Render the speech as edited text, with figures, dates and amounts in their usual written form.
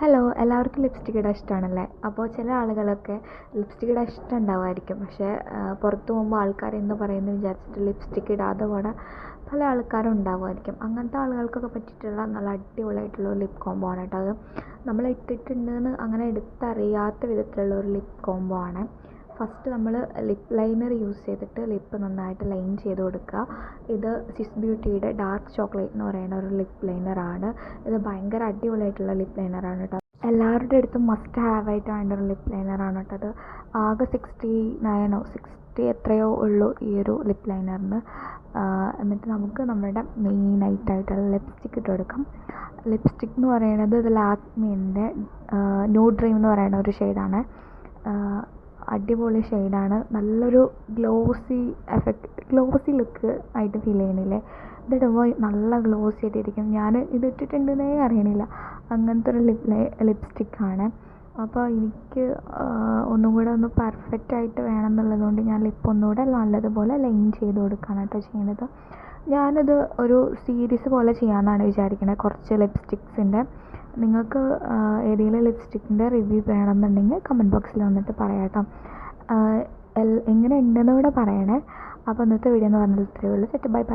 Hello, എല്ലാവർക്കും lipstick ഇടാൻ ഇഷ്ടമാണല്ലേ? അപ്പോൾ ചില ആളുകളൊക്കെ ലിപ്സ്റ്റിക് ഇടാൻ ഇഷ്ടം ഉണ്ടാവുമായിരിക്കും. പക്ഷേ പുറത്ത് പോകുമ്പോൾ ആൾക്കാർ എന്ന് പറയുന്നു വിചാരിച്ചിട്ട് ലിപ്സ്റ്റിക് ഇടാതെ കൂടെ പല ആൾക്കാരും ഉണ്ടാവുമായിരിക്കും. അങ്ങനത്തെ ആളുകൾക്കൊക്കെ പറ്റിയിട്ടുള്ള നല്ല അടിപൊളിയായിട്ടുള്ള ഒരു ലിപ് കോംബോ ആണ് കേട്ടോ. അത് നമ്മൾ ഇട്ടിട്ടുണ്ടെന്ന് അങ്ങനെ എടുത്തറിയാത്ത വിധത്തിലുള്ള ഒരു ലിപ് കോംബോ ആണ്. ഫസ്റ്റ് നമ്മൾ ലിപ്പ് ലൈനർ യൂസ് ചെയ്തിട്ട് ലിപ്പ് നന്നായിട്ട് ലൈൻ ചെയ്ത് കൊടുക്കുക. ഇത് സ്വിസ് ബ്യൂട്ടിയുടെ ഡാർക്ക് ചോക്ലേറ്റ് എന്ന് പറയുന്ന ഒരു ലിപ്പ് ലൈനറാണ്. ഇത് ഭയങ്കര അടിപൊളിയായിട്ടുള്ള ലിപ്പ് ലൈനറാണ് കേട്ടോ. എല്ലാവരുടെ അടുത്തും മസ്റ്റ് ഹാവ് ആയിട്ട് വേണ്ട ഒരു ലിപ്പ് ലൈനറാണ് കേട്ടോ. അത് ആകെ 69 60 എത്രയോ ഉള്ളൂ ഈ ഒരു ലിപ്പ് ലൈനറിന്. എന്നിട്ട് നമുക്ക് നമ്മുടെ മെയിനായിട്ടുള്ള ലിപ്സ്റ്റിക്ക് ഇട്ട് കൊടുക്കാം. ലിപ്സ്റ്റിക് എന്ന് പറയുന്നത് ഇത് ലാക്മീൻ്റെ ന്യൂഡ് ഡ്രീം എന്ന് പറയുന്ന ഒരു ഷെയ്ഡാണ്. അടിപൊളി ഷെയ്ഡാണ്. നല്ലൊരു ഗ്ലോസി ലുക്ക് ആയിട്ട് ഫീൽ ചെയ്യണില്ലേ? ഇതിടുമ്പോൾ നല്ല ഗ്ലോസി ആയിട്ടിരിക്കും. ഞാൻ ഇതിട്ടിട്ടുണ്ടെന്നേ അറിയണില്ല, അങ്ങനത്തെ ഒരു ലിപ്സ്റ്റിക്കാണ്. അപ്പോൾ എനിക്ക് ഒന്നും കൂടെ ഒന്ന് പെർഫെക്റ്റ് ആയിട്ട് വേണം എന്നുള്ളതുകൊണ്ട് ഞാൻ ലിപ്പ് ഒന്നുകൂടെ നല്ലതുപോലെ ലൈൻ ചെയ്ത് കൊടുക്കുകയാണ് കേട്ടോ ചെയ്യുന്നത്. ഞാനിത് ഒരു സീരീസ് പോലെ ചെയ്യാമെന്നാണ് വിചാരിക്കുന്നത്, കുറച്ച് ലിപ്സ്റ്റിക്സിൻ്റെ. നിങ്ങൾക്ക് ഏതെങ്കിലും ലിപ്സ്റ്റിക്കിൻ്റെ റിവ്യൂ വേണമെന്നുണ്ടെങ്കിൽ കമൻറ്റ് ബോക്സിൽ വന്നിട്ട് പറയാം കേട്ടോ. എങ്ങനെ ഉണ്ടെന്ന് കൂടെ പറയണേ. അപ്പോൾ ഇന്നത്തെ വീഡിയോ എന്ന് പറഞ്ഞാൽ ഇത്രയേ ഉള്ളൂ. Bye bye.